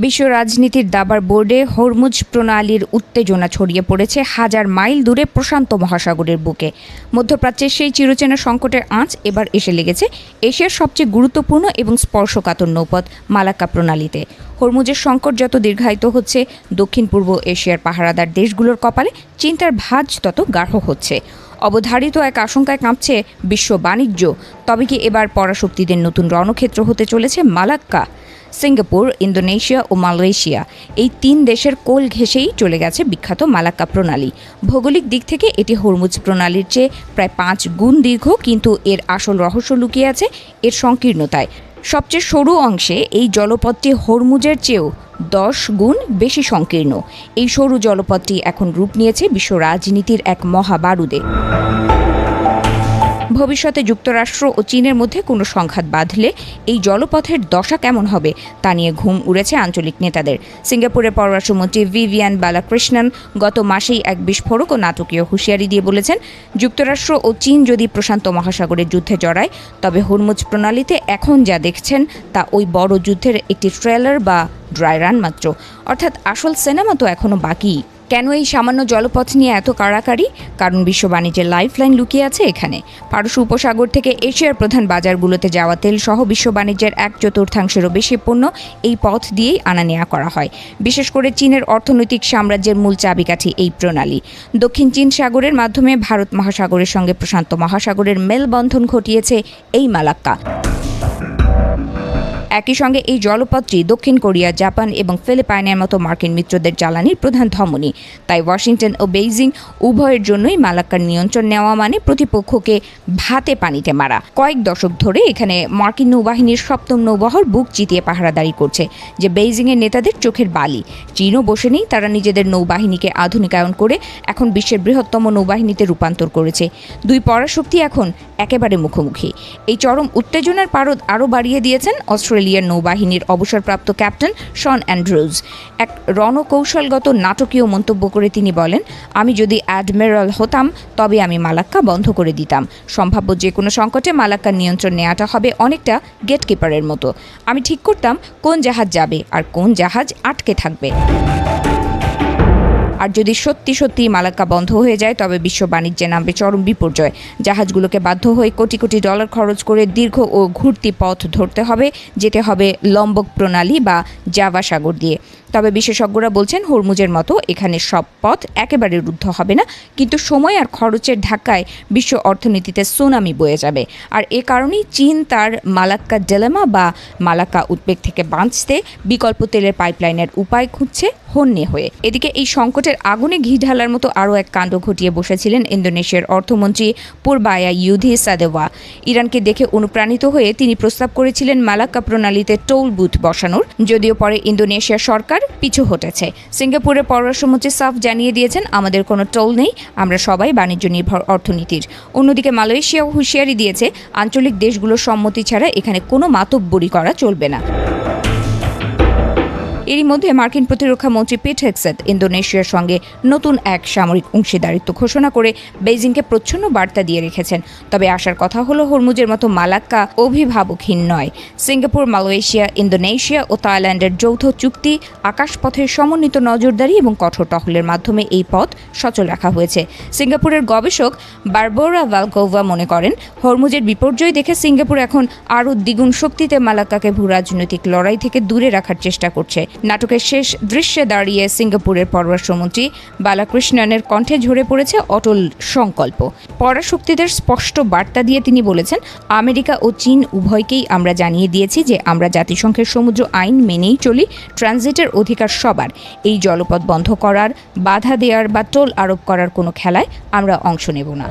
বিশ্ব রাজনীতির দাবার বোর্ডে হরমুজ প্রণালীর উত্তেজনা ছড়িয়ে পড়েছে হাজার মাইল দূরে প্রশান্ত মহাসাগরের বুকে। মধ্যপ্রাচ্যের সেই চিরচেনা সংকটের আঁচ এবার এসে লেগেছে এশিয়ার সবচেয়ে গুরুত্বপূর্ণ এবং স্পর্শকাতর নৌপথ মালাক্কা প্রণালীতে। হরমুজের সংকট যত দীর্ঘায়িত হচ্ছে, দক্ষিণ পূর্ব এশিয়ার পাহারাদার দেশগুলোর কপালে চিন্তার ভাঁজ তত গাঢ় হচ্ছে। অবধারিত এক আশঙ্কায় কাঁপছে বিশ্ব বাণিজ্য। তবে কি এবার পরাশক্তিদের নতুন রণক্ষেত্র হতে চলেছে মালাক্কা? সিঙ্গাপুর, ইন্দোনেশিয়া ও মালয়েশিয়া এই তিন দেশের কোল ঘেঁষেই চলে গেছে বিখ্যাত মালাক্কা প্রণালী। ভৌগোলিক দিক থেকে এটি হরমুজ প্রণালীর চেয়ে প্রায় 5 গুণ দীর্ঘ, কিন্তু এর আসল রহস্য লুকিয়ে আছে এর সংকীর্ণতায়। সবচেয়ে সরু অংশে এই জলপথটি হরমুজের চেয়েও 10 গুণ বেশি সংকীর্ণ। এই সরু জলপথটি এখন রূপ নিয়েছে বিশ্ব রাজনীতির এক মহাবারুদে। ভবিষ্যতে যুক্তরাষ্ট্র ও চীনের মধ্যে কোনো সংঘাত বাঁধলে এই জলপথের দশা কেমন হবে তা নিয়ে ঘুম উড়েছে আঞ্চলিক নেতাদের। সিঙ্গাপুরের পররাষ্ট্রমন্ত্রী ভিভিয়ান বালাকৃষ্ণন গত মাসেই এক বিস্ফোরক ও নাটকীয় হুঁশিয়ারি দিয়ে বলেছেন, যুক্তরাষ্ট্র ও চীন যদি প্রশান্ত মহাসাগরের যুদ্ধে জড়ায়, তবে হরমুজ প্রণালীতে এখন যা দেখছেন তা ওই বড় যুদ্ধের একটি ট্রেলার বা ড্রাই রান মাত্র। অর্থাৎ আসল সিনেমা তো এখনও বাকি। কেন এই সামান্য জলপথ নিয়ে এত কাড়াকাড়ি? কারণ বিশ্ব বাণিজ্যের লাইফলাইন লুকিয়ে আছে এখানে। পারস্য উপসাগর থেকে এশিয়ার প্রধান বাজারগুলোতে যাওয়া তেল সহ বিশ্ব বাণিজ্যের 1/4 বেশি পণ্য এই পথ দিয়েই আনা নেওয়া করা হয়। বিশেষ করে চীনের অর্থনৈতিক সাম্রাজ্যের মূল চাবিকাঠি এই প্রণালী। দক্ষিণ চীন সাগরের মাধ্যমে ভারত মহাসাগরের সঙ্গে প্রশান্ত মহাসাগরের মেলবন্ধন ঘটিয়েছে এই মালাক্কা। একই সঙ্গে এই জলপথটি দক্ষিণ কোরিয়া, জাপান এবং ফিলিপাইনের মতো মার্কিন মিত্রদের জ্বালানির প্রধান ধমনী। তাই ওয়াশিংটন ও বেইজিং উভয়ের জন্যই মালাক্কার নিয়ন্ত্রণ নেওয়া মানে প্রতিপক্ষকে ভাতে পানিতে মারা। কয়েক দশক ধরে এখানে মার্কিন নৌবাহিনীর 7ম নৌবহর বুক চিতিয়ে পাহারাদারি করছে, যে বেইজিংয়ের নেতাদের চোখের বালি। চীনও বসে নেই, তারা নিজেদের নৌবাহিনীকে আধুনিকায়ন করে এখন বিশ্বের বৃহত্তম নৌবাহিনীতে রূপান্তর করেছে। দুই পরাশক্তি এখন একেবারে মুখোমুখি। এই চরম উত্তেজনার পারদ আরও বাড়িয়ে দিয়েছেন অস্ট্রেলিয়ার নৌবাহিনীর অবসরপ্রাপ্ত ক্যাপ্টেন শন অ্যান্ড্রুজ। এক রণকৌশলগত নাটকীয় মন্তব্য করে তিনি বলেন, আমি যদি অ্যাডমিরাল হতাম তবে আমি মালাক্কা বন্ধ করে দিতাম। সম্ভাব্য যে কোনো সংকটে মালাক্কার নিয়ন্ত্রণ নেওয়াটা হবে অনেকটা গেটকিপারের মতো। আমি ঠিক করতাম কোন জাহাজ যাবে আর কোন জাহাজ আটকে থাকবে। আর যদি সত্যি সত্যি মালাক্কা বন্ধ হয়ে যায়, তবে বিশ্ব বাণিজ্যে নামবে চরম বিপর্যয়। জাহাজগুলোকে বাধ্য হয়ে কোটি কোটি ডলার খরচ করে দীর্ঘ ও ঘুরতি পথ ধরতে হবে, যেতে হবে লম্বক প্রণালী বা জাভা সাগর দিয়ে। তবে বিশেষজ্ঞরা বলছেন, হরমুজের মতো এখানে সব পথ একেবারে রুদ্ধ হবে না, কিন্তু সময় আর খরচের ধাক্কায় বিশ্ব অর্থনীতিতে সুনামি বয়ে যাবে। আর এ কারণেই চীন তার মালাক্কা ডিলেমা বা মালাক্কা উদ্বেগ থেকে বাঁচতে বিকল্প তেলের পাইপলাইনের উপায় খুঁজছে হন্যে হয়ে। এদিকে এই সংকটের আগুনে ঘি ঢালার মতো আরও এক কাণ্ড ঘটিয়ে বসেছিলেন ইন্দোনেশিয়ার অর্থমন্ত্রী পুরবায়া ইউধি সাদেওয়া। ইরানকে দেখে অনুপ্রাণিত হয়ে তিনি প্রস্তাব করেছিলেন মালাক্কা প্রণালীতে টোল বুথ বসানোর, যদিও পরে ইন্দোনেশিয়া সরকার পিছু হটেছে। সিঙ্গাপুরের পররাষ্ট্রমন্ত্রী সাফ জানিয়ে দিয়েছেন, আমাদের কোনো টোল নেই, আমরা সবাই বাণিজ্য নির্ভর অর্থনীতির। অন্যদিকে মালয়েশিয়াও হুঁশিয়ারি দিয়েছে, আঞ্চলিক দেশগুলোর সম্মতি ছাড়া এখানে কোনো মাতব্বরি করা চলবে না। এরই মধ্যে মার্কিন প্রতিরক্ষা মন্ত্রী পিট হেগসেথ ইন্দোনেশিয়ার সঙ্গে নতুন এক সামরিক অংশীদারিত্ব ঘোষণা করে বেইজিংকে প্রচ্ছন্ন বার্তা দিয়ে রেখেছেন। তবে আসার কথা হলো, হরমুজের মতো মালাক্কা অভিভাবকহীন নয়। সিঙ্গাপুর, মালয়েশিয়া, ইন্দোনেশিয়া ও থাইল্যান্ডের যৌথ চুক্তি, আকাশপথের সমন্বিত নজরদারি এবং কঠোর টহলের মাধ্যমে এই পথ সচল রাখা হয়েছে। সিঙ্গাপুরের গবেষক বারবোরা ভালকোভা মনে করেন, হরমুজের বিপর্যয় দেখে সিঙ্গাপুর এখন আরও দ্বিগুণ শক্তিতে মালাক্কাকে ভূরাজনৈতিক লড়াই থেকে দূরে রাখার চেষ্টা করছে। নাটকের শেষ দৃশ্যে দাঁড়িয়ে সিঙ্গাপুরের পররাষ্ট্রমন্ত্রী বালাকৃষ্ণনের কণ্ঠে ঝরে পড়েছে অটল সংকল্প। পরাশক্তিদের স্পষ্ট বার্তা দিয়ে তিনি বলেছেন, আমেরিকা ও চীন উভয়কেই আমরা জানিয়ে দিয়েছি যে আমরা জাতিসংঘের সমুদ্র আইন মেনেই চলি। ট্রানজিটের অধিকার সবার। এই জলপথ বন্ধ করার, বাধা দেওয়ার বা টোল আরোপ করার কোনো খেলায় আমরা অংশ নেব না।